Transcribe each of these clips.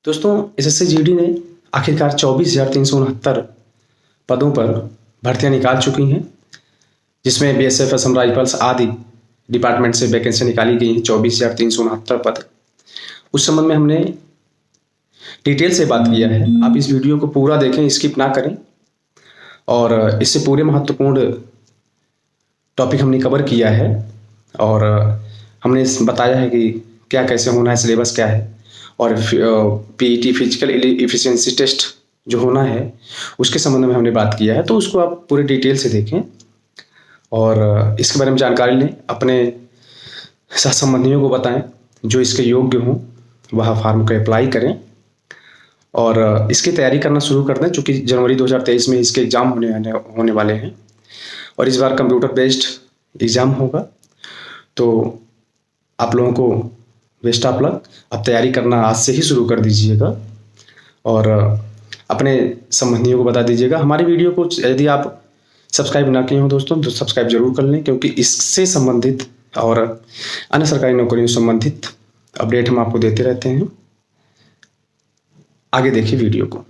दोस्तों SSC GD ने आखिरकार 24,369 पदों पर भर्तियां निकाल चुकी हैं, जिसमें बीएसएफ, असम राइफल्स आदि डिपार्टमेंट से वैकेंसी निकाली गई हैं 24,369 पद। उस संबंध में हमने डिटेल से बात किया है। आप इस वीडियो को पूरा देखें, स्किप ना करें। और इससे पूरे महत्वपूर्ण टॉपिक हमने कवर किया है और हमने बताया है कि क्या कैसे होना है, सिलेबस क्या है और पीईटी फिजिकल एफिशिएंसी टेस्ट जो होना है उसके संबंध में हमने बात किया है। तो उसको आप पूरे डिटेल से देखें और इसके बारे में जानकारी लें, अपने सह संबंधियों को बताएं, जो इसके योग्य हों वह फार्म को अप्लाई करें और इसकी तैयारी करना शुरू कर दें, चूँकि जनवरी 2023 में इसके एग्ज़ाम होने वाले हैं और इस बार कंप्यूटर बेस्ड एग्ज़ाम होगा। तो आप लोगों को बेस्ट ऑफ लक। अब तैयारी करना आज से ही शुरू कर दीजिएगा और अपने संबंधियों को बता दीजिएगा। हमारी वीडियो को यदि आप सब्सक्राइब ना किए हो दोस्तों तो सब्सक्राइब जरूर कर लें, क्योंकि इससे संबंधित और अन्य सरकारी नौकरियों से संबंधित अपडेट हम आपको देते रहते हैं। आगे देखिए वीडियो को।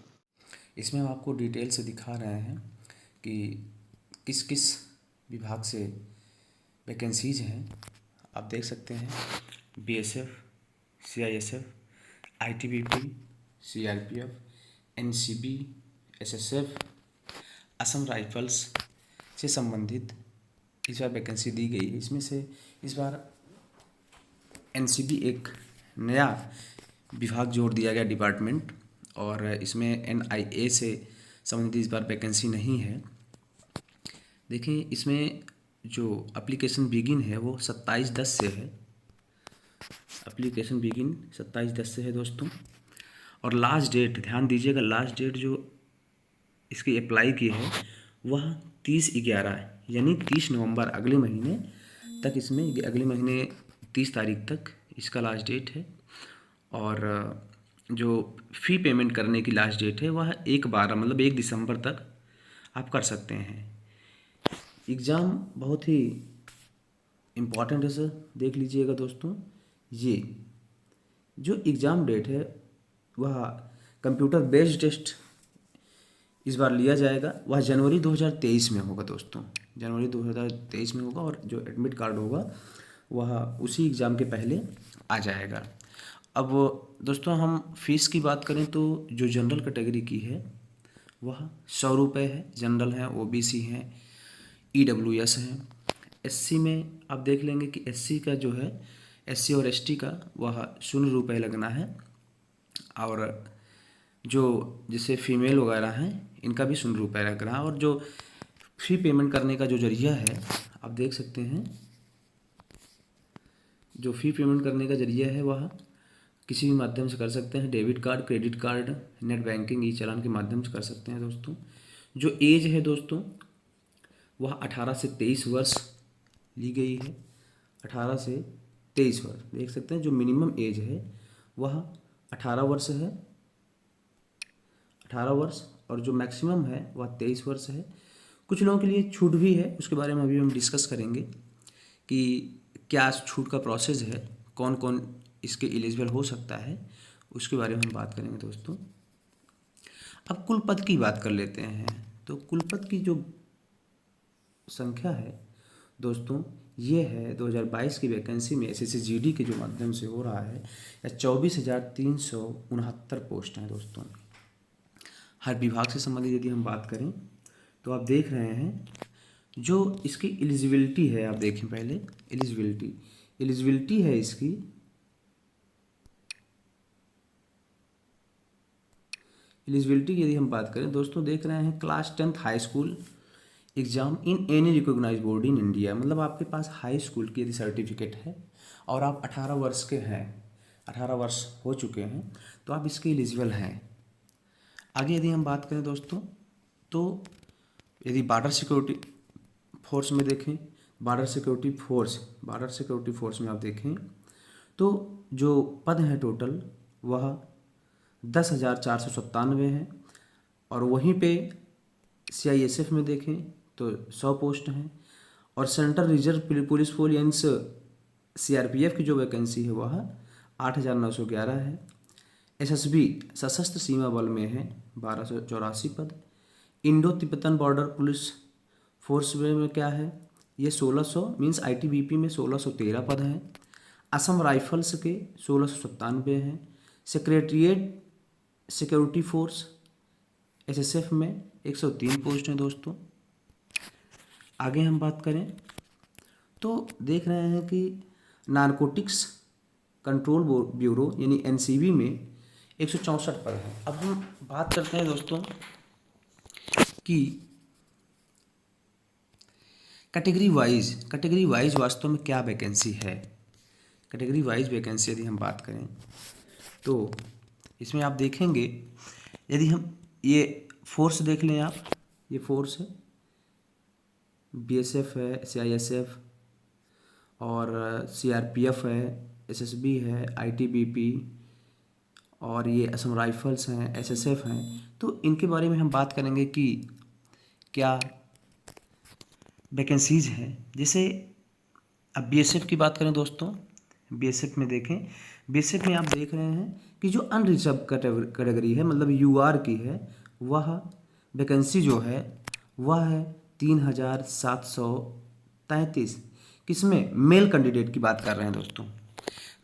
इसमें हम आपको डिटेल से दिखा रहे हैं कि किस किस विभाग से वैकेंसीज हैं। आप देख सकते हैं BSF, CISF, ITBP, CRPF, NCB, SSF, Assam rifles से संबंधित इस बार वैकेंसी दी गई है। इसमें से इस बार एनसीबी एक नया विभाग जोड़ दिया गया डिपार्टमेंट, और इसमें एनआईए से संबंधित इस बार वैकेंसी नहीं है। देखिए इसमें जो एप्लीकेशन बिगिन है वो 27/10 से है। एप्लीकेशन बिगिन 27/10 से है दोस्तों। और लास्ट डेट ध्यान दीजिएगा, लास्ट डेट जो इसकी अप्लाई की है वह 30/11 यानी 30 नवंबर अगले महीने तक, इसमें अगले महीने 30 तारीख तक इसका लास्ट डेट है। और जो फ़ी पेमेंट करने की लास्ट डेट है वह 1/12 मतलब 1 दिसंबर तक आप कर सकते हैं। एग्ज़ाम बहुत ही इम्पॉर्टेंट है सर, देख लीजिएगा दोस्तों। ये जो एग्ज़ाम डेट है वह कंप्यूटर बेस्ड टेस्ट इस बार लिया जाएगा, वह जनवरी 2023 में होगा दोस्तों। जनवरी 2023 में होगा और जो एडमिट कार्ड होगा वह उसी एग्ज़ाम के पहले आ जाएगा। अब दोस्तों हम फीस की बात करें तो जो जनरल कैटेगरी की है वह 100 रुपये है। जनरल हैं, ओबीसी हैं, ईडब्ल्यूएस हैं। एससी में आप देख लेंगे कि एससी का जो है, एससी और एसटी का वह 0 रुपये लगना है। और जो जैसे फीमेल वगैरह हैं इनका भी 0 रुपये लग रहा है। और जो फ़ी पेमेंट करने का जो जरिया है आप देख सकते हैं, जो फ़ी पेमेंट करने का जरिया है वह किसी भी माध्यम से कर सकते हैं। Debit card, credit card, net banking, e challan के माध्यम से कर सकते हैं दोस्तों। जो एज है दोस्तों वह 18 से 23 वर्ष ली गई है। 18 से 23 वर्ष देख सकते हैं। जो मिनिमम एज है वह 18 वर्ष है, 18 वर्ष, और जो मैक्सिमम है वह 23 वर्ष है। कुछ लोगों के लिए छूट भी है, उसके बारे में अभी हम डिस्कस करेंगे कि क्या छूट का प्रोसेस है, कौन कौन इसके एलिजिबल हो सकता है, उसके बारे में हम बात करेंगे दोस्तों। अब कुल पद की बात कर लेते हैं। तो कुल पद की जो संख्या है दोस्तों ये है 2022 की वैकेंसी में एसएससी जीडी के जो माध्यम से हो रहा है, या 24,369 पोस्ट हैं दोस्तों। हर विभाग से संबंधित यदि हम बात करें तो आप देख रहे हैं जो इसकी एलिजिबिलिटी है। आप देखें पहले एलिजिबिलिटी है इसकी। एलिजिबिलिटी की यदि हम बात करें दोस्तों, देख रहे हैं class 10th high school exam in any recognised board in India. मतलब आपके पास हाई स्कूल की यदि सर्टिफिकेट है और आप 18 वर्ष के हैं, 18 वर्ष हो चुके हैं, तो आप इसके एलिजिबल हैं। आगे यदि हम बात करें दोस्तों, तो यदि बॉर्डर सिक्योरिटी फोर्स में देखें, बॉर्डर सिक्योरिटी फोर्स में आप देखें तो जो पद हैं टोटल वह 10,497 हैं। और वहीं पे सीआईएसएफ में देखें तो 100 पोस्ट हैं। और central reserve police force CRPF की जो वैकेंसी है वह 8,911 है। एसएसबी सशस्त्र सीमा बल में है 1284 पद। Indo Tibetan border police force में क्या है, ये 1600 मीन्स आईटीबीपी में 1613 पद हैं। असम राइफल्स के 1697 हैं। सेक्रेटरीट सिक्योरिटी फोर्स एसएसएफ में 103 पोस्ट हैं दोस्तों। आगे हम बात करें तो देख रहे हैं कि नारकोटिक्स कंट्रोल ब्यूरो यानी एनसीबी में 164 पद हैं। अब हम बात करते हैं दोस्तों कि कैटेगरी वाइज वास्तव में क्या वैकेंसी है। कैटेगरी वाइज वैकेंसी यदि हम बात करें तो इसमें आप देखेंगे, यदि हम ये फोर्स देख लें, आप ये फोर्स है, बीएसएफ है, सीआईएसएफ और सीआरपीएफ है, एसएसबी है, आईटीबीपी और ये असम राइफल्स हैं, एसएसएफ हैं। तो इनके बारे में हम बात करेंगे कि क्या वैकेंसीज़ हैं। जैसे अब बीएसएफ की बात करें दोस्तों, बीएसएफ में देखें, बीएसएफ में आप देख रहे हैं कि जो अनरिजर्व कैटेगरी है, मतलब यूआर की है, वह वैकेंसी जो है वह है 3733। किसमें? मेल कैंडिडेट की बात कर रहे हैं दोस्तों,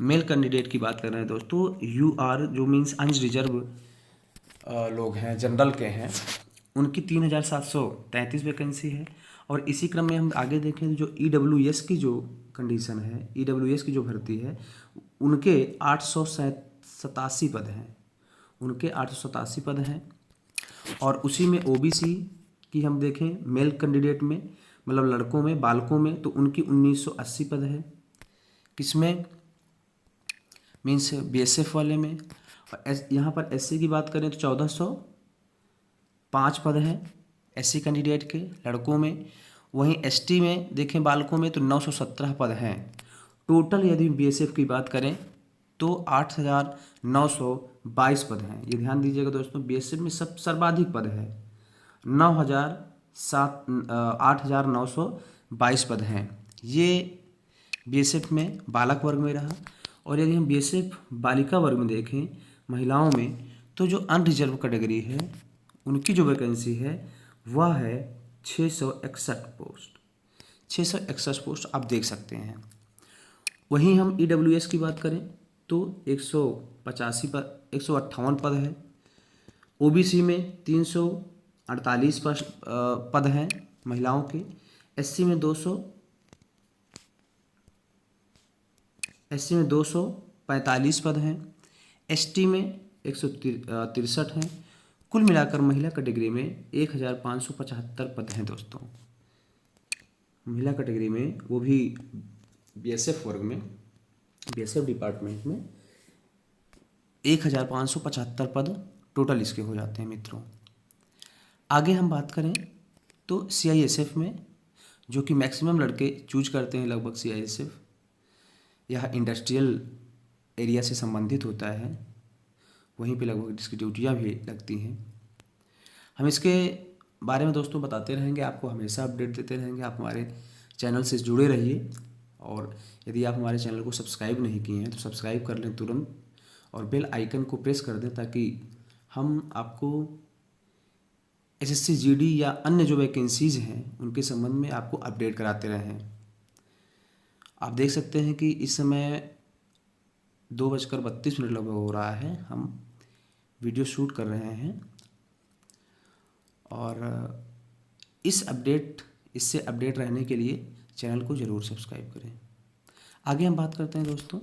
मेल कैंडिडेट की बात कर रहे हैं दोस्तों। यूआर जो मीन्स अनरिजर्व लोग हैं, जनरल के हैं, उनकी 3733 वैकेंसी है। और इसी क्रम में हम आगे देखें तो जो ईडब्ल्यूएस की जो कंडीशन है, ईडब्ल्यूएस की जो भर्ती है, उनके 887 पद हैं, उनके 887 पद हैं। और उसी में ओबीसी की हम देखें मेल कैंडिडेट में, मतलब लड़कों में, बालकों में, तो उनकी 1980 पद है। किसमें? मीन्स बीएसएफ वाले में। और यहाँ पर एससी की बात करें तो 1405 पद हैं एससी कैंडिडेट के लड़कों में। वहीं एसटी में देखें बालकों में तो 917 पद हैं। टोटल यदि बीएसएफ की बात करें तो 8922 पद हैं। ये ध्यान दीजिएगा दोस्तों, बीएसएफ में सब सर्वाधिक पद है, 8922 पद हैं। ये बीएसएफ में बालक वर्ग में रहा। और यदि हम बीएसएफ बालिका वर्ग में देखें, महिलाओं में, तो जो अनरिजर्व कैटेगरी है उनकी जो वैकेंसी है वह है 661 पोस्ट, 661 पोस्ट आप देख सकते हैं। वहीं हम ईडब्ल्यूएस की बात करें तो 158 पद है। ओबीसी में 348 पद हैं महिलाओं के। एससी में 245 पद हैं। एसटी में 163 हैं। कुल मिलाकर महिला कैटेगरी में 1575 पद हैं दोस्तों। महिला कैटेगरी में, वो भी बीएसएफ वर्ग में, बीएसएफ डिपार्टमेंट में 1575 पद टोटल इसके हो जाते हैं मित्रों। आगे हम बात करें तो सीआईएसएफ में, जो कि मैक्सिमम लड़के चूज करते हैं लगभग सीआईएसएफ, यह इंडस्ट्रियल एरिया से संबंधित होता है, वहीं पे लगभग इसकी ड्यूटियाँ भी लगती हैं। हम इसके बारे में दोस्तों बताते रहेंगे, आपको हमेशा अपडेट देते रहेंगे। आप हमारे चैनल से जुड़े रहिए। और यदि आप हमारे चैनल को सब्सक्राइब नहीं किए हैं तो सब्सक्राइब कर लें तुरंत, और बेल आइकन को प्रेस कर दें ताकि हम आपको एसएससी जीडी या अन्य जो वैकेंसीज़ हैं उनके संबंध में आपको अपडेट कराते रहें। आप देख सकते हैं कि इस समय 2:32 लगभग हो रहा है, हम वीडियो शूट कर रहे हैं। और इससे अपडेट रहने के लिए चैनल को ज़रूर सब्सक्राइब करें। आगे हम बात करते हैं दोस्तों।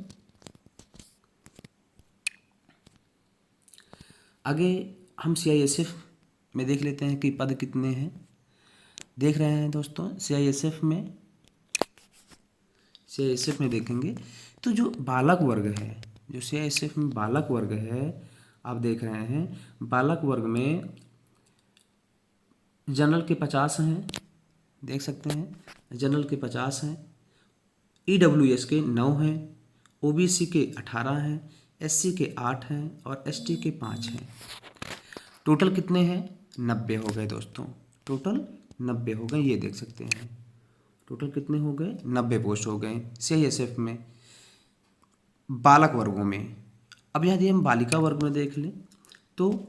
आगे हम सीआईएसएफ में देख लेते हैं कि पद कितने हैं। देख रहे हैं दोस्तों, सीआईएसएफ में देखेंगे तो जो बालक वर्ग है, जो सीआईएसएफ में बालक वर्ग है, आप देख रहे हैं बालक वर्ग में जनरल के 50 हैं, देख सकते हैं, जनरल के 50 हैं, ईडब्ल्यूएस के 9 हैं, ओबीसी के 18 हैं, एससी के 8 हैं और एसटी के 5 हैं। टोटल कितने हैं? 90 हो गए दोस्तों, टोटल 90 हो गए। ये देख सकते हैं टोटल कितने हो गए? 90 पोस्ट हो गए सीआईएसएफ में बालक वर्गों में। अब यदि हम बालिका वर्ग में देख लें तो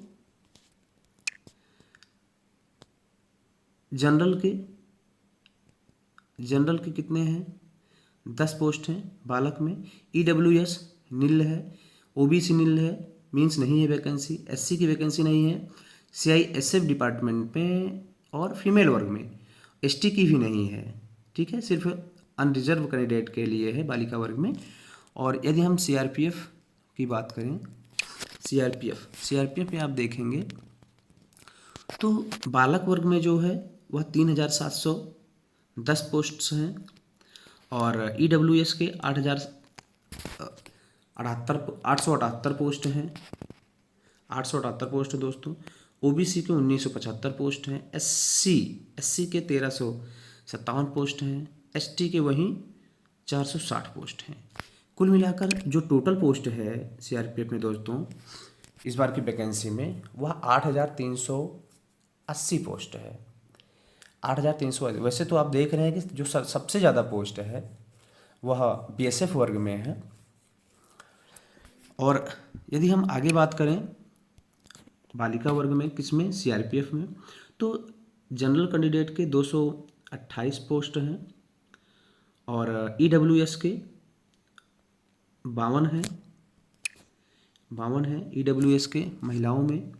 जनरल के कितने हैं, 10 पोस्ट हैं बालक में। EWS नील है, OBC नील है, मीन्स नहीं है वैकेंसी। SC की वैकेंसी नहीं है। CISF डिपार्टमेंट में और फीमेल वर्ग में ST की भी नहीं है, ठीक है, सिर्फ अनरिजर्व कैंडिडेट के लिए है बालिका वर्ग में। और यदि हम CRPF की बात करें, CRPF में आप देखेंगे तो बालक वर्ग में जो है वह 3710 पोस्ट्स हैं और EWS के 888 पोस्ट हैं, 878 पोस्ट है दोस्तों। OBC के 1975 पोस्ट हैं। SC के 1357 पोस्ट हैं। ST के वहीं 460 पोस्ट हैं। कुल मिलाकर जो टोटल पोस्ट है CRPF में दोस्तों इस बार की वैकेंसी में वह 8380 पोस्ट है। 8380। वैसे तो आप देख रहे हैं कि जो सबसे ज़्यादा पोस्ट है वह BSF वर्ग में है। और यदि हम आगे बात करें बालिका वर्ग में, किसमें, CRPF में, तो जनरल कैंडिडेट के 228 पोस्ट हैं और EWS के 52 हैं EWS के महिलाओं में,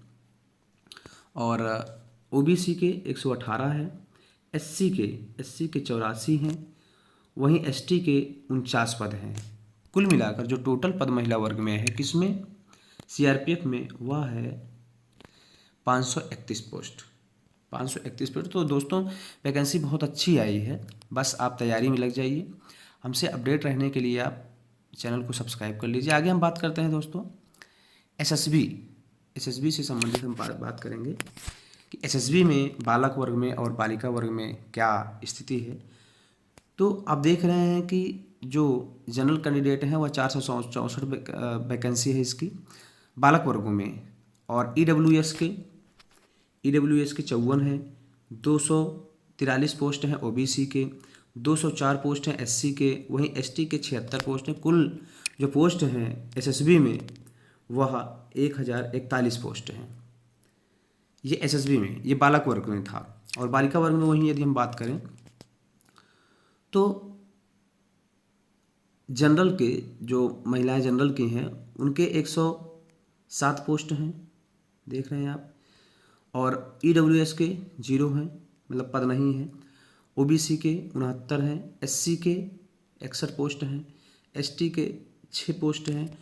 और OBC के 118 हैं, SC के 84 हैं, वहीं ST के 49 पद हैं। कुल मिलाकर जो टोटल पद महिला वर्ग में है किसमें, CRPF में, वह है 531 पोस्ट। 531 पोस्ट। तो दोस्तों वैकेंसी बहुत अच्छी आई है, बस आप तैयारी में लग जाइए। हमसे अपडेट रहने के लिए आप चैनल को सब्सक्राइब कर लीजिए। आगे हम बात करते हैं दोस्तों SSB से संबंधित हम बात करेंगे कि SSB में बालक वर्ग में और बालिका वर्ग में क्या स्थिति है। तो आप देख रहे हैं कि जो जनरल कैंडिडेट हैं वह 464 वैकेंसी है इसकी बालक वर्गों में, और EWS के 54 हैं, 243 पोस्ट हैं OBC के, 204 पोस्ट हैं SC के, वहीं ST के 76 पोस्ट हैं। कुल जो पोस्ट हैं SSB में वह 1041 पोस्ट हैं। ये SSB में, ये बालक वर्ग में था। और बालिका वर्ग में वहीं यदि हम बात करें तो जनरल के जो महिलाएं जनरल की हैं उनके 107 पोस्ट हैं, देख रहे हैं आप, और EWS के 0 हैं, मतलब पद नहीं है। OBC के 69 हैं, SC के 61 पोस्ट हैं, ST के 6 पोस्ट हैं।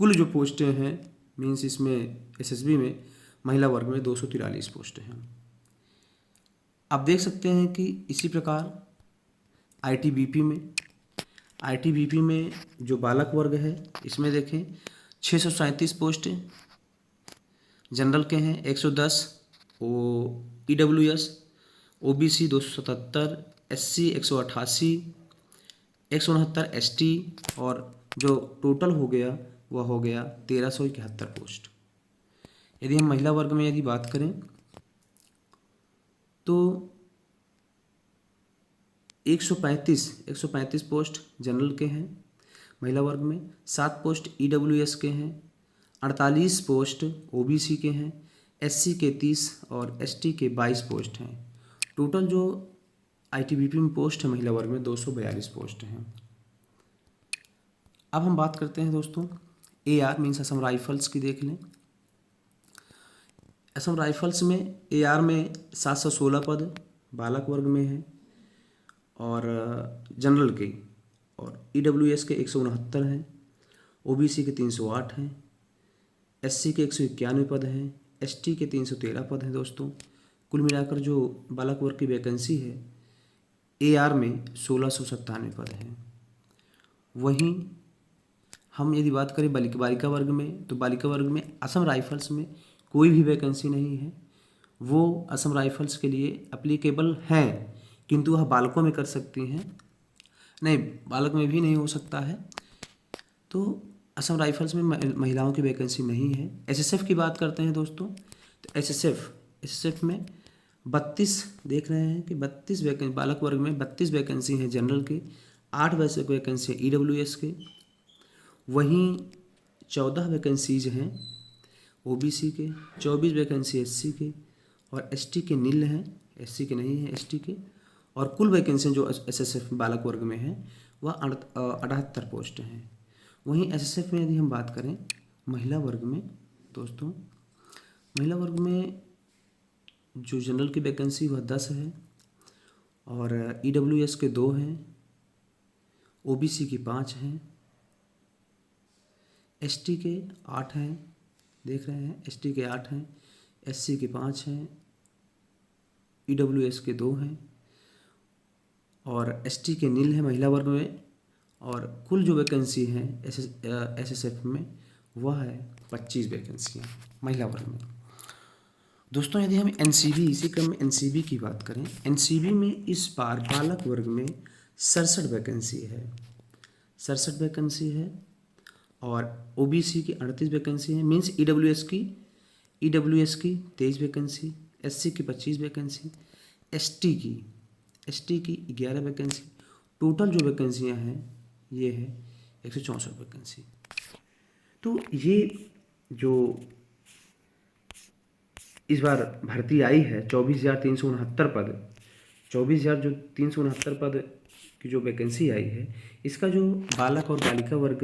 कुल जो पोस्टें हैं मीन्स इसमें SSB में महिला वर्ग में 243 पोस्ट हैं। आप देख सकते हैं कि इसी प्रकार ITBP में जो बालक वर्ग है इसमें देखें 637 पोस्ट जनरल के हैं, 110 EWS, OBC 277, SC 188, 169 ST, और जो टोटल हो गया वह हो गया 1371 पोस्ट। यदि हम महिला वर्ग में यदि बात करें तो 135 पोस्ट जनरल के हैं महिला वर्ग में, 7 पोस्ट EWS के हैं, 48 पोस्ट OBC के हैं, SC के 30 और ST के 22 पोस्ट हैं। टोटल जो ITBP में पोस्ट है महिला वर्ग में 242 पोस्ट हैं। अब हम बात करते हैं दोस्तों AR मीन्स असम राइफल्स की। देख लें असम राइफल्स में AR में 716 पद बालक वर्ग में है और जनरल के, और EWS के 169 हैं, OBC के 308 हैं, SC के 191 पद हैं, ST के 313 पद हैं। दोस्तों कुल मिलाकर जो बालक वर्ग की वैकेंसी है AR में 1697 पद हैं। वहीं हम यदि बात करें बालिका वर्ग में तो बालिका वर्ग में असम राइफल्स में कोई भी वैकेंसी नहीं है। वो असम राइफल्स के लिए एप्लीकेबल हैं किंतु वह बालकों में कर सकती हैं, नहीं बालक में भी नहीं हो सकता है। तो असम राइफल्स में महिलाओं की वैकेंसी नहीं है। SSF की बात करते हैं दोस्तों तो SSF में 32 देख रहे हैं कि 32 वैकेंसी बालक वर्ग में 32 वैकेंसी हैं जनरल के, 8 वैकेंसी है EWS के, वहीं 14 वैकेंसीज हैं ओबीसी के, 24 वैकेंसी एससी के और एसटी के नील हैं, एससी के नहीं हैं एसटी के। और कुल वैकेंसी जो एसएसएफ बालक वर्ग में है वह 78 पोस्ट हैं। वहीं एसएसएफ में यदि हम बात करें महिला वर्ग में दोस्तों, महिला वर्ग में जो जनरल की वैकेंसी वह 10 है और ईडब्ल्यूएस के 2 हैं, ओबीसी की 5 हैं, एसटी के 8 हैं, देख रहे हैं एसटी के 8 हैं, एससी के 5 हैं, ईडब्ल्यूएस के 2 हैं और एसटी के नील है महिला वर्ग में। और कुल जो वैकेंसी है एसएसएफ में वह है 25 वैकेंसियाँ महिला वर्ग में। दोस्तों यदि हम एनसीबी, इसी क्रम में एनसीबी की बात करें, एनसीबी में इस बार बालक वर्ग में 67 वैकेंसी है, 67 वैकेंसी है और ओबीसी की 38 वैकेंसी है। मीन्स ईडब्ल्यूएस की 23 वैकेंसी, एससी की 25 वैकेंसी, एसटी की 11 वैकेंसी। टोटल जो वैकेंसियां हैं ये है 164 वैकेंसी। तो ये जो इस बार भर्ती आई है 24,369 पद, 24,369 पद की जो वैकेंसी आई है, इसका जो बालक और बालिका वर्ग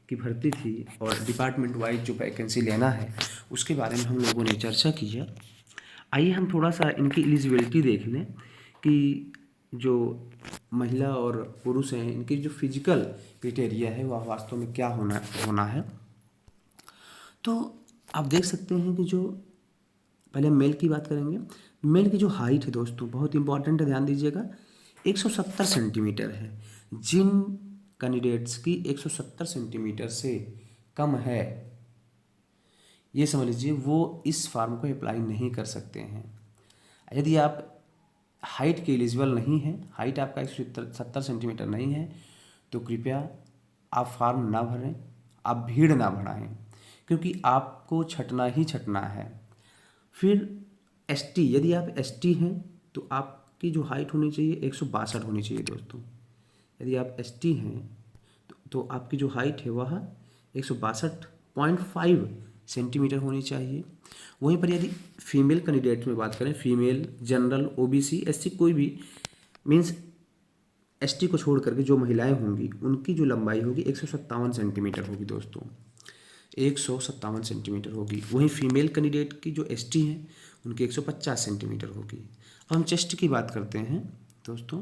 की भर्ती थी और डिपार्टमेंट वाइज जो वैकेंसी लेना है उसके बारे में हम लोगों ने चर्चा की है। आइए हम थोड़ा सा इनकी एलिजिबिलिटी देख लें कि जो महिला और पुरुष हैं इनकी जो फिजिकल क्राइटेरिया है वह वास्तव में क्या होना है। तो आप देख सकते हैं कि जो पहले मेल की बात करेंगे। मेल की जो हाइट है दोस्तों बहुत इंपॉर्टेंट है, ध्यान दीजिएगा, 170 सेंटीमीटर है। जिन कैंडिडेट्स की 170 सेंटीमीटर से कम है ये समझ लीजिए वो इस फॉर्म को अप्लाई नहीं कर सकते हैं। यदि आप हाइट के एलिजिबल नहीं है, हाइट आपका 170 सेंटीमीटर नहीं है, तो कृपया आप फॉर्म ना भरें, आप भीड़ ना बढ़ाएं, क्योंकि आपको छटना ही छटना है। फिर एसटी, यदि आप एसटी हैं तो आपकी जो हाइट होनी चाहिए 162 होनी चाहिए दोस्तों। यदि आप एसटी हैं तो आपकी जो हाइट है वह 162.5 सेंटीमीटर होनी चाहिए। वहीं पर यदि फीमेल कैंडिडेट में बात करें, फीमेल, जनरल, ओबीसी, एससी, कोई भी मीन्स एसटी को छोड़ करके जो महिलाएं होंगी उनकी जो लंबाई होगी 157 सेंटीमीटर होगी दोस्तों, 157 सेंटीमीटर होगी। वहीं फीमेल कैंडिडेट की जो एसटी हैं उनकी 150 सेंटीमीटर होगी। अब हम चेस्ट की बात करते हैं दोस्तों,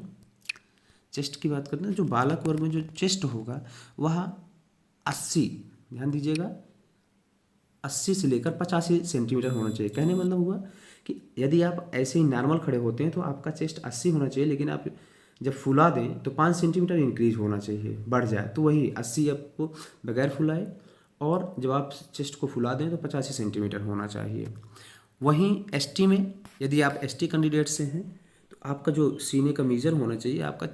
चेस्ट की बात करते हैं। जो बालक वर्ग में जो चेस्ट होगा वह 80, ध्यान दीजिएगा, 80 से लेकर 85 सेंटीमीटर होना चाहिए। कहने मतलब हुआ कि यदि आप ऐसे ही नॉर्मल खड़े होते हैं तो आपका चेस्ट 80 होना चाहिए, लेकिन आप जब फुला दें तो 5 सेंटीमीटर इंक्रीज होना चाहिए, बढ़ जाए, तो वही 80 आपको बगैर फुलाए, और जब आप चेस्ट को फुला दें तो 85 सेंटीमीटर होना चाहिए। वहीं एसटी में यदि आप एसटी कैंडिडेट से हैं तो आपका जो सीने का मेजर होना चाहिए आपका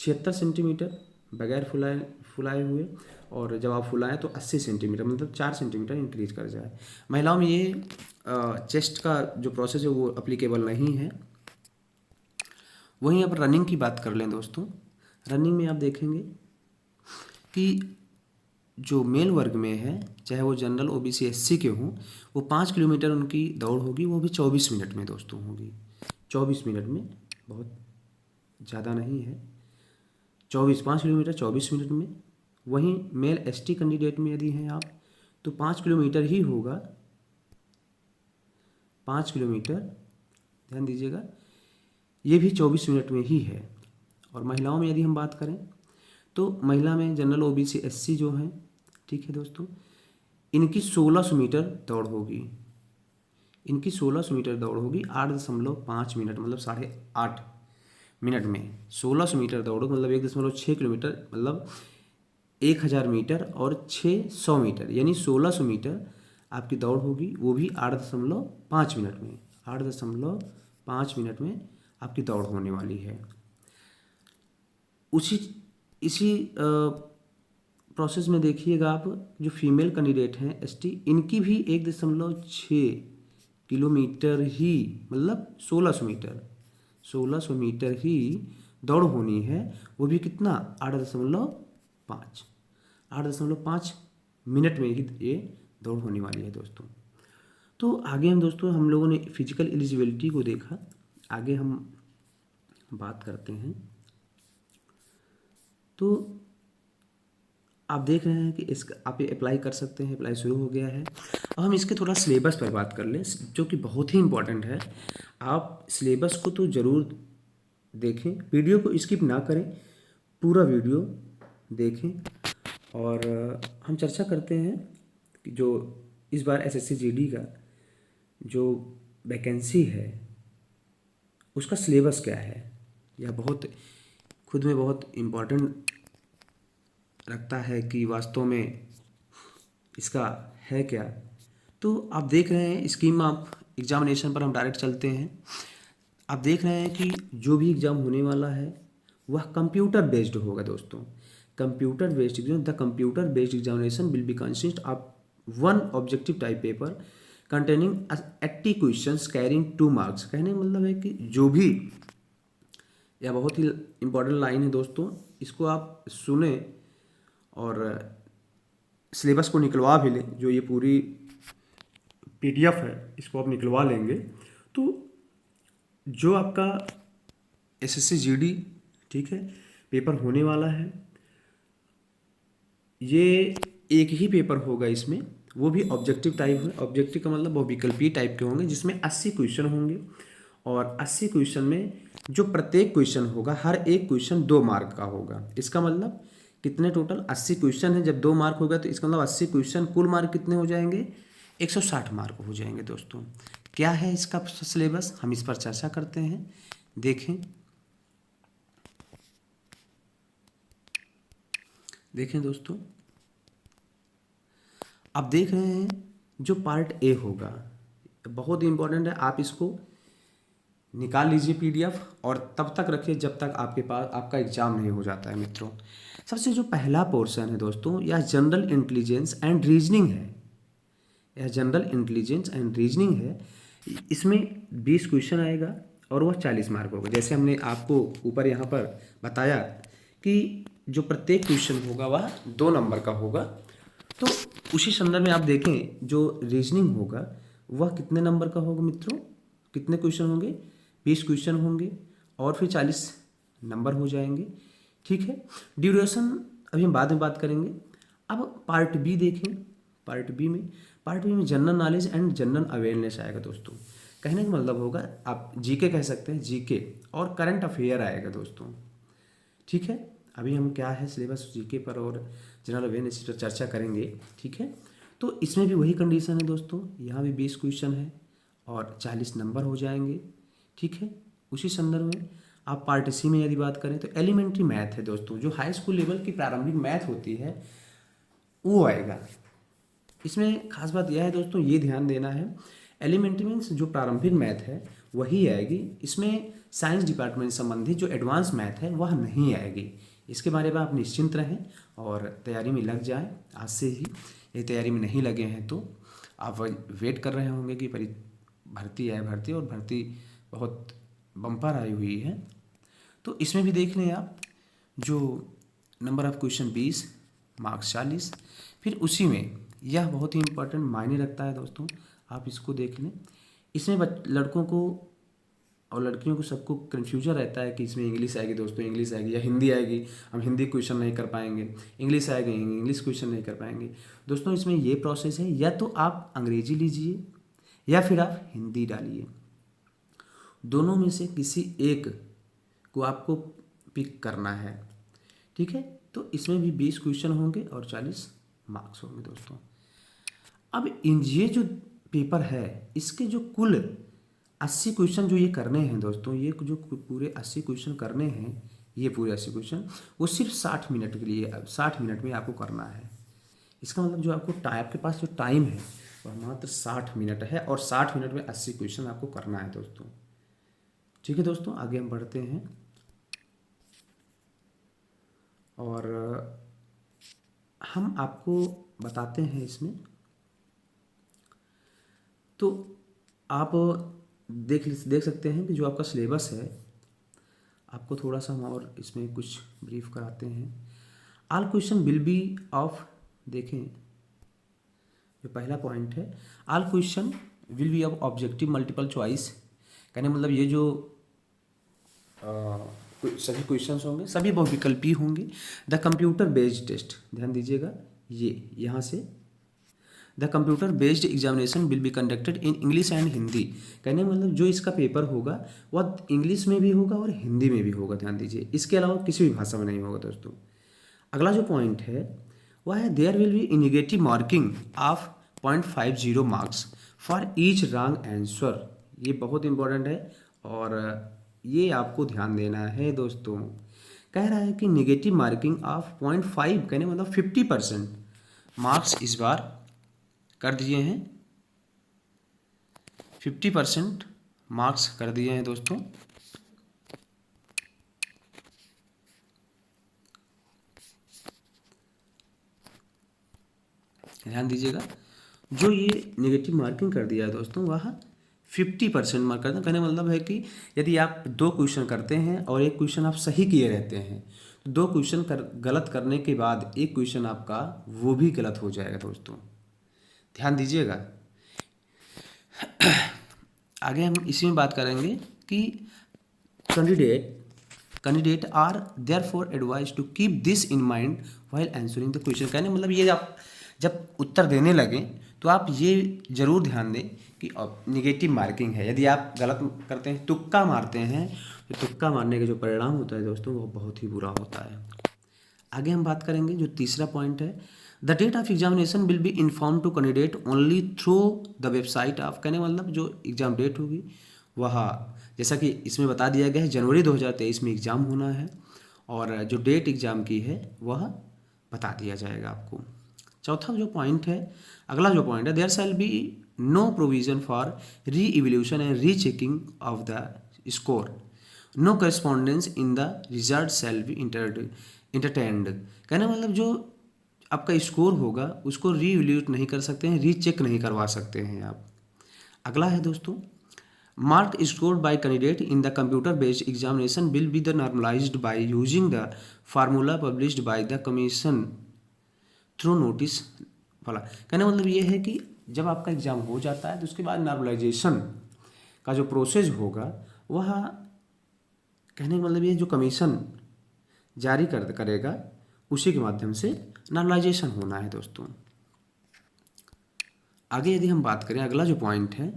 76 सेंटीमीटर बगैर फुलाए हुए, और जब आप फुलाएं तो 80 सेंटीमीटर, मतलब 4 सेंटीमीटर इंक्रीज कर जाए। महिलाओं में ये चेस्ट का जो प्रोसेस है वो अप्लीकेबल नहीं है। वहीं अब रनिंग की बात कर लें दोस्तों, रनिंग में आप देखेंगे कि जो मेल वर्ग में है, चाहे वो जनरल, ओबीसी, एससी के हों, वो 5 किलोमीटर उनकी दौड़ होगी, वो भी 24 मिनट में दोस्तों होगी। 24 मिनट में, बहुत ज़्यादा नहीं है, 5 किलोमीटर 24 मिनट में। वहीं मेल एसटी कैंडिडेट में यदि हैं आप तो 5 किलोमीटर ही होगा, 5 किलोमीटर, ध्यान दीजिएगा, ये भी 24 मिनट में ही है। और महिलाओं में यदि हम बात करें तो महिला में जनरल, ओबीसी, एससी जो हैं, ठीक है दोस्तों, इनकी 1600 मीटर दौड़ होगी, इनकी 1600 मीटर दौड़ होगी 8.5 मिनट, मतलब 8.5 मिनट में 1600 मीटर दौड़, मतलब 1.6 किलोमीटर, मतलब 1000 मीटर और 600 मीटर, यानी 1600 मीटर आपकी दौड़ होगी, वो भी 8.5 मिनट में, 8.5 मिनट में आपकी दौड़ होने वाली है। इसी प्रोसेस में देखिएगा आप, जो फीमेल कैंडिडेट हैं एसटी, इनकी भी 1.6 किलोमीटर ही, मतलब 1600 मीटर ही दौड़ होनी है, वो भी कितना, 8.5 मिनट में ही ये दौड़ होने वाली है दोस्तों। तो आगे हम लोगों ने फिजिकल एलिजिबिलिटी को देखा, आगे हम बात करते हैं। तो आप देख रहे हैं कि इसका आप ये अप्लाई कर सकते हैं, अप्लाई शुरू हो गया है। अब हम इसके थोड़ा सिलेबस पर बात कर लें, जो कि बहुत ही इम्पोर्टेंट है। आप सिलेबस को तो ज़रूर देखें, वीडियो को स्किप ना करें, पूरा वीडियो देखें। और हम चर्चा करते हैं कि जो इस बार एसएससी जीडी का जो वैकेंसी है उसका सिलेबस क्या है, यह बहुत खुद में बहुत इम्पोर्टेंट रखता है कि वास्तव में इसका है क्या। तो आप देख रहे हैं स्कीम ऑफ एग्जामिनेशन पर हम डायरेक्ट चलते हैं। आप देख रहे हैं कि जो भी एग्ज़ाम होने वाला है वह कंप्यूटर बेस्ड होगा दोस्तों। Computer based exam, the computer based examination will B consist of one objective type paper containing 80 questions carrying 2 marks. कहने का मतलब है कि जो भी, यह बहुत ही इम्पोर्टेंट लाइन है दोस्तों, इसको आप सुने और सिलेबस को निकलवा भी लें। जो ये पूरी पीडीएफ है इसको आप निकलवा लेंगे तो जो आपका एसएससी जीडी, ठीक है, पेपर होने वाला है, ये एक ही पेपर होगा इसमें, वो भी ऑब्जेक्टिव टाइप है। ऑब्जेक्टिव का मतलब वो विकल्पीय टाइप के होंगे, जिसमें 80 क्वेश्चन होंगे। और 80 क्वेश्चन में जो प्रत्येक क्वेश्चन होगा, हर एक क्वेश्चन 2 मार्क का होगा। इसका मतलब कितने टोटल 80 क्वेश्चन है, जब 2 मार्क होगा तो इसका मतलब 80 क्वेश्चन कुल मार्क कितने हो जाएंगे, 160 मार्क हो जाएंगे दोस्तों। क्या है इसका सिलेबस, हम इस पर चर्चा करते हैं। देखें दोस्तों, आप देख रहे हैं जो पार्ट ए होगा बहुत ही इंपॉर्टेंट है। आप इसको निकाल लीजिए पीडीएफ और तब तक रखिए जब तक आपके पास आपका एग्जाम नहीं हो जाता है मित्रों। सबसे जो पहला पोर्शन है दोस्तों, यह जनरल इंटेलिजेंस एंड रीजनिंग है। यह जनरल इंटेलिजेंस एंड रीजनिंग है। इसमें 20 क्वेश्चन आएगा और वह 40 मार्क होगा। जैसे हमने आपको ऊपर यहाँ पर बताया कि जो प्रत्येक क्वेश्चन होगा वह 2 नंबर का होगा। तो उसी संदर्भ में आप देखें जो रीजनिंग होगा वह कितने नंबर का होगा मित्रों, कितने क्वेश्चन होंगे, 20 क्वेश्चन होंगे और फिर 40 नंबर हो जाएंगे, ठीक है। ड्यूरेशन अभी हम बाद में बात करेंगे। अब पार्ट बी देखें। पार्ट बी में general knowledge and general awareness आएगा दोस्तों। कहने का मतलब होगा, आप जीके कह सकते हैं, जीके और करंट अफेयर आएगा दोस्तों, ठीक है। अभी हम क्या है सिलेबस जीके पर और जनरल अवेयरनेस पर चर्चा करेंगे, ठीक है। तो इसमें भी वही कंडीशन है दोस्तों, यहाँ भी 20 क्वेश्चन है और 40 नंबर हो जाएंगे, ठीक है। उसी संदर्भ में आप पार्ट सी में यदि बात करें तो एलिमेंट्री मैथ है दोस्तों, जो हाई स्कूल लेवल की प्रारंभिक मैथ होती है वो आएगा। इसमें खास बात यह है दोस्तों, ये ध्यान देना है, एलिमेंट्री मीन्स जो प्रारंभिक मैथ है वही आएगी। इसमें साइंस डिपार्टमेंट संबंधित जो एडवांस मैथ है वह नहीं आएगी। इसके बारे में आप निश्चिंत रहें और तैयारी में लग जाएं आज से ही। ये तैयारी में नहीं लगे हैं तो आप वेट कर रहे होंगे कि भर्ती और भर्ती बहुत बम्पर आई हुई है। तो इसमें भी देख लें आप, जो नंबर ऑफ क्वेश्चन 20, मार्क्स 40, फिर उसी में यह बहुत ही इंपॉर्टेंट मायने रखता है दोस्तों, आप इसको देख लें। इसमें लड़कों को और लड़कियों को सबको कन्फ्यूजन रहता है कि इसमें इंग्लिश आएगी दोस्तों, इंग्लिश आएगी या हिंदी आएगी, हम हिंदी क्वेश्चन नहीं कर पाएंगे, इंग्लिश आएगी इंग्लिश क्वेश्चन नहीं कर पाएंगे। दोस्तों इसमें ये प्रोसेस है, या तो आप अंग्रेजी लीजिए या फिर आप हिंदी डालिए, दोनों में से किसी एक को आपको पिक करना है, ठीक है। तो इसमें भी 20 क्वेश्चन होंगे और 40 मार्क्स होंगे दोस्तों। अब ये जो पेपर है इसके जो कुल 80 क्वेश्चन जो ये करने हैं दोस्तों, ये जो पूरे 80 क्वेश्चन करने हैं, ये पूरे 80 क्वेश्चन वो सिर्फ 60 मिनट के लिए, 60 मिनट में आपको करना है। इसका मतलब जो आपके पास जो टाइम है वह मात्र 60 मिनट है और 60 मिनट में 80 क्वेश्चन आपको करना है दोस्तों, ठीक है। दोस्तों आगे हम बढ़ते हैं और हम आपको बताते हैं इसमें। तो आप देख सकते हैं कि जो आपका सिलेबस है, आपको थोड़ा सा हम और इसमें कुछ ब्रीफ कराते हैं। All question will be of, देखें जो पहला पॉइंट है, all question will be of objective multiple choice. कहने मतलब ये जो सभी क्वेश्चंस होंगे सभी बहुविकल्पी होंगे। द कंप्यूटर बेस्ड टेस्ट, ध्यान दीजिएगा, ये यहाँ से the computer based examination will be conducted in English and Hindi. कहने मतलब जो इसका पेपर होगा वह इंग्लिश में भी होगा और हिंदी में भी होगा, ध्यान दीजिए, इसके अलावा किसी भी भाषा में नहीं होगा दोस्तों। अगला जो पॉइंट है वह है there will be negative marking of 0.50 marks for each wrong answer. ये बहुत इंपॉर्टेंट है और ये आपको ध्यान देना है दोस्तों। कह रहा है कि नेगेटिव मार्किंग ऑफ 0.5 कहने मतलब 50% मार्क्स इस बार कर दिए हैं, 50% मार्क्स कर दिए हैं दोस्तों। ध्यान दीजिएगा, जो ये नेगेटिव मार्किंग कर दिया है दोस्तों वह 50% मार्क करते हैं। कहने मतलब है कि यदि आप 2 क्वेश्चन करते हैं और एक क्वेश्चन आप सही किए रहते हैं तो 2 क्वेश्चन गलत करने के बाद एक क्वेश्चन आपका वो भी गलत हो जाएगा दोस्तों, ध्यान दीजिएगा। आगे हम इसी में बात करेंगे कि candidate are therefore advise to keep this in mind while answering the question. कहने मतलब ये आप जब उत्तर देने लगें तो आप ये जरूर ध्यान दें कि निगेटिव मार्किंग है, यदि आप गलत करते हैं, तुक्का मारते हैं, तो तुक्का मारने का जो परिणाम होता है दोस्तों वो बहुत ही बुरा होता है। आगे हम बात करेंगे जो तीसरा पॉइंट है, the date of examination will be inform to candidate only through the website of. कहने मतलब जो एग्ज़ाम डेट होगी वह जैसा कि इसमें बता दिया गया है जनवरी 2023 में एग्ज़ाम होना है और जो डेट एग्ज़ाम की है वह बता दिया जाएगा आपको। चौथा जो पॉइंट है, अगला जो पॉइंट है, there shall be no provision for reevaluation and rechecking of the score, no correspondence in the result shall be entertained. कहने मतलब जो आपका स्कोर होगा उसको री इवैल्यूएट नहीं कर सकते हैं, री चेक नहीं करवा सकते हैं आप। अगला है दोस्तों, mark scored by candidate in the computer based examination will be the normalised by using the formula published by the commission through notice वाला। कहने मतलब ये है कि जब आपका एग्ज़ाम हो जाता है तो उसके बाद नॉर्मलाइजेशन का जो प्रोसेस होगा वह कहने का मतलब ये जो कमीशन जारी करेगा उसी के माध्यम से नॉर्मलाइजेशन होना है दोस्तों। आगे यदि हम बात करें, अगला जो पॉइंट है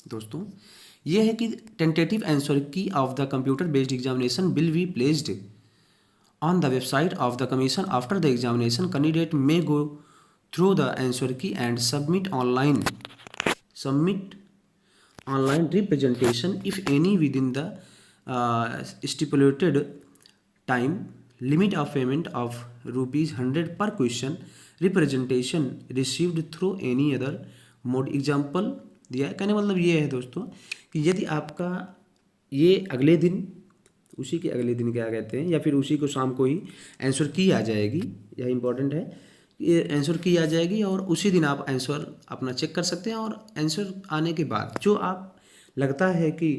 दोस्तों ये है कि टेंटेटिव आंसर की of the computer based examination will be placed on the website of the commission after the examination. Candidate may go through the answer key and submit online representation if any within the stipulated time limit of payment of ₹100 per question representation received through any other mode example दिया है। कहने मतलब ये है दोस्तों कि यदि आपका ये अगले दिन, उसी के अगले दिन क्या कहते हैं, या फिर उसी को शाम को ही आंसर की आ जाएगी, यह इंपॉर्टेंट है, ये आंसर की आ जाएगी और उसी दिन आप आंसर अपना चेक कर सकते हैं। और आंसर आने के बाद जो आप लगता है कि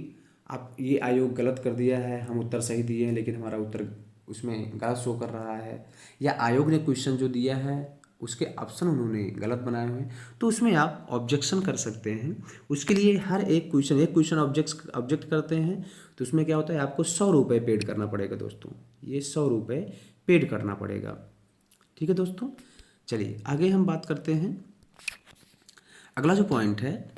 आप ये आयोग गलत कर दिया है, हम उत्तर सही दिए हैं लेकिन हमारा उत्तर उसमें गलत शो कर रहा है, या आयोग ने क्वेश्चन जो दिया है उसके ऑप्शन उन्होंने गलत बनाए हुए हैं, तो उसमें आप ऑब्जेक्शन कर सकते हैं। उसके लिए हर एक क्वेश्चन ऑब्जेक्ट करते हैं तो उसमें क्या होता है, आपको ₹100 पेड करना पड़ेगा दोस्तों, ये ₹100 पेड करना पड़ेगा। ठीक है दोस्तों, चलिए आगे हम बात करते हैं। अगला जो पॉइंट है,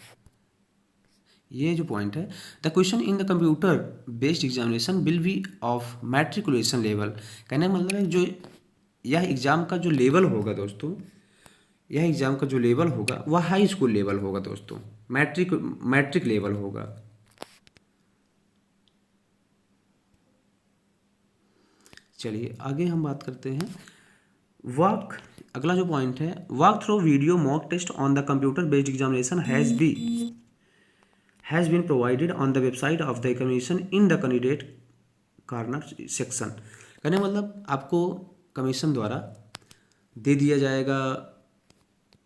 ये जो पॉइंट है, the question in the computer based examination will B of matriculation level. कहने का मतलब है जो यह एग्ज़ाम का जो लेवल होगा दोस्तों, यह एग्ज़ाम का जो लेवल होगा वह हाई स्कूल लेवल होगा दोस्तों, मैट्रिक लेवल होगा। चलिए आगे हम बात करते हैं। अगला जो पॉइंट है, walk through video mock test on the computer based examination has been provided on the website of the commission in the candidate corner section. कहने मतलब आपको कमीशन द्वारा दे दिया जाएगा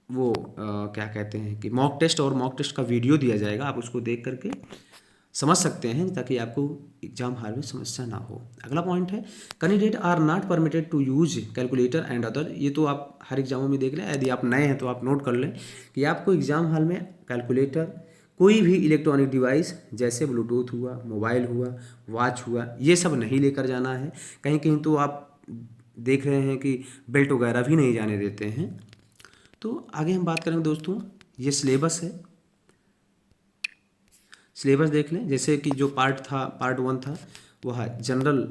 वो क्या कहते हैं कि मॉक टेस्ट, और मॉक टेस्ट का वीडियो दिया जाएगा, आप उसको देख करके समझ सकते हैं ताकि आपको एग्जाम हॉल में समस्या ना हो। अगला पॉइंट है candidate are not permitted to use calculator and other. ये तो आप हर एग्जामों में देख लें, यदि आप नए हैं तो आप नोट कर लें कि आपको एग्जाम हॉल में कैलकुलेटर, कोई भी इलेक्ट्रॉनिक डिवाइस जैसे ब्लूटूथ हुआ, मोबाइल हुआ, वॉच हुआ, ये सब नहीं लेकर जाना है। कहीं कहीं तो आप देख रहे हैं कि बेल्ट वगैरह भी नहीं जाने देते हैं। तो आगे हम बात करेंगे दोस्तों, ये सिलेबस है। सिलेबस देख लें, जैसे कि जो पार्ट 1 था वह जनरल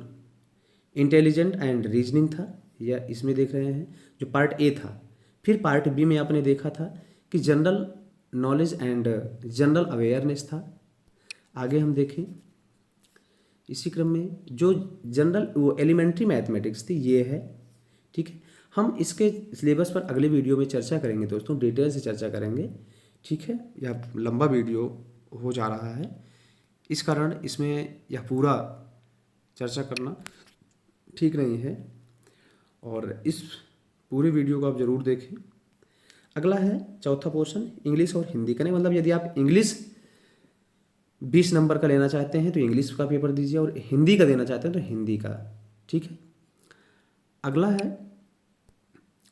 इंटेलिजेंट एंड रीजनिंग था, या इसमें देख रहे हैं जो पार्ट ए था। फिर पार्ट बी में आपने देखा था कि general knowledge and general awareness था। आगे हम देखें इसी क्रम में जो जनरल वो एलिमेंट्री मैथमेटिक्स थी, ये है। ठीक है, हम इसके सिलेबस पर अगले वीडियो में चर्चा करेंगे दोस्तों, डिटेल से चर्चा करेंगे। ठीक है, यह लंबा वीडियो हो जा रहा है, इस कारण इसमें यह पूरा चर्चा करना ठीक नहीं है, और इस पूरे वीडियो को आप ज़रूर देखें। अगला है चौथा पोर्शन, इंग्लिश और हिंदी का। मतलब यदि आप इंग्लिश 20 नंबर का लेना चाहते हैं तो इंग्लिश का पेपर दीजिए, और हिंदी का देना चाहते हैं तो हिंदी का। ठीक है, अगला है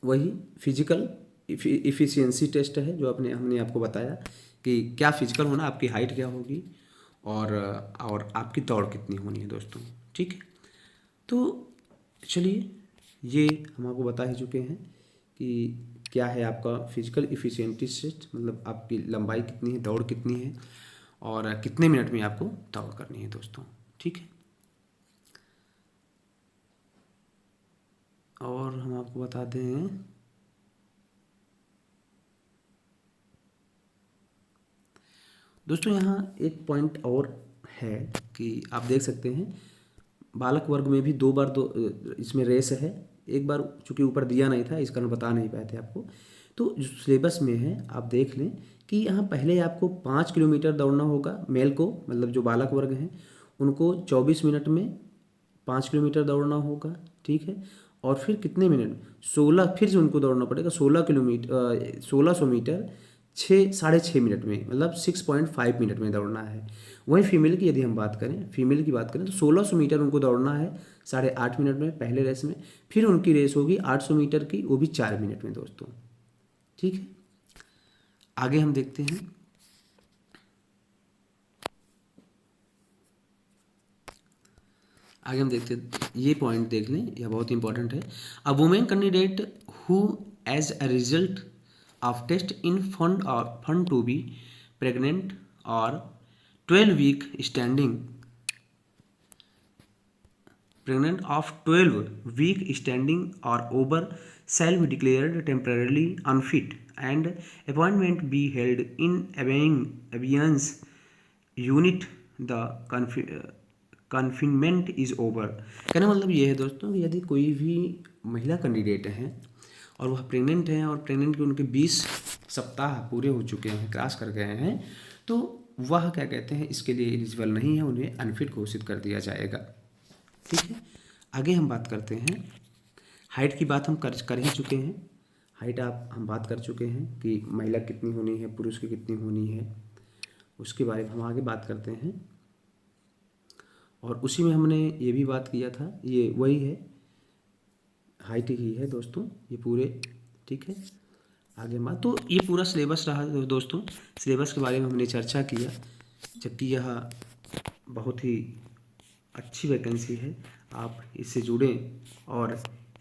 वही फिजिकल इफ़िशियंसी टेस्ट है, जो हमने आपको बताया कि क्या फिजिकल होना, आपकी हाइट क्या होगी और आपकी दौड़ कितनी होनी है दोस्तों। ठीक है, तो चलिए ये हम आपको बता ही चुके हैं कि क्या है आपका फिजिकल इफ़िशियंसी टेस्ट, मतलब आपकी लंबाई कितनी है, दौड़ कितनी है और कितने मिनट में आपको दौड़ करनी है दोस्तों। ठीक है, और हम आपको बता दें दोस्तों, यहाँ एक पॉइंट और है कि आप देख सकते हैं बालक वर्ग में भी दो इसमें रेस है। एक बार चूँकि ऊपर दिया नहीं था, इस कारण बता नहीं पाए थे आपको। तो जो सिलेबस में है आप देख लें कि यहाँ पहले आपको 5 किलोमीटर दौड़ना होगा मेल को, मतलब जो बालक वर्ग हैं उनको 24 मिनट में 5 किलोमीटर दौड़ना होगा। ठीक है, और फिर कितने मिनट 16 फिर से उनको दौड़ना पड़ेगा 1600 मीटर 6.5 मिनट में, मतलब 6.5 मिनट में दौड़ना है। वहीं फीमेल की यदि हम बात करें, फीमेल की बात करें तो 1600 मीटर उनको दौड़ना है 8.5 मिनट में पहले रेस में। फिर उनकी रेस होगी 800 मीटर की, वो भी 4 मिनट में दोस्तों। ठीक है, आगे हम देखते हैं। आगे हम देखते हैं, ये पॉइंट देख लें, यह बहुत इंपॉर्टेंट है। A women candidate who as a result of test in found to be pregnant or 12 week standing or over shall be declared temporarily unfit and appointment be held in abeyance unit the confinement is over। कहने मतलब ये है दोस्तों कि यदि कोई भी महिला कैंडिडेट हैं और वह प्रेग्नेंट हैं और प्रेग्नेंट के उनके 20 सप्ताह पूरे हो चुके हैं, क्रॉस कर गए हैं, तो वह क्या कहते हैं इसके लिए एलिजिबल नहीं है, उन्हें अनफिट घोषित कर दिया जाएगा। ठीक है, आगे हम बात करते हैं। हाइट की बात हम कर ही चुके हैं, हाइट हम बात कर चुके हैं कि महिला कितनी होनी है, पुरुष की कितनी होनी है, उसके बारे में हम आगे बात करते हैं। और उसी में हमने ये भी बात किया था, ये वही है, हाइट ही है दोस्तों ये पूरे। ठीक है, आगे बात, तो ये पूरा सिलेबस रहा दोस्तों। सिलेबस के बारे में हमने चर्चा किया, जबकि यह बहुत ही अच्छी वैकेंसी है। आप इससे जुड़ें और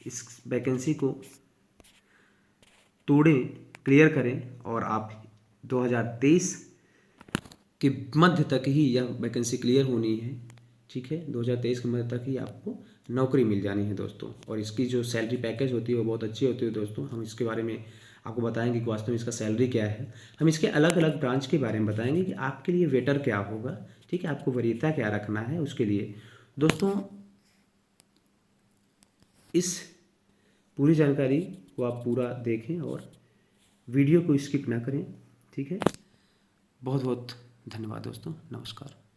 इस वैकेंसी को तोड़ें, क्लियर करें, और आप 2023 के मध्य तक ही यह वैकेंसी क्लियर होनी है। ठीक है, 2023 के मध्य तक ही आपको नौकरी मिल जानी है दोस्तों। और इसकी जो सैलरी पैकेज होती है वो बहुत अच्छी होती है दोस्तों। हम इसके बारे में आपको बताएंगे कि वास्तव में इसका सैलरी क्या है। हम इसके अलग अलग ब्रांच के बारे में बताएंगे कि आपके लिए वेटर क्या होगा, ठीक है, आपको वरीयता क्या रखना है उसके लिए। दोस्तों इस पूरी जानकारी को आप पूरा देखें और वीडियो को स्किप ना करें। ठीक है, बहुत बहुत धन्यवाद दोस्तों, नमस्कार।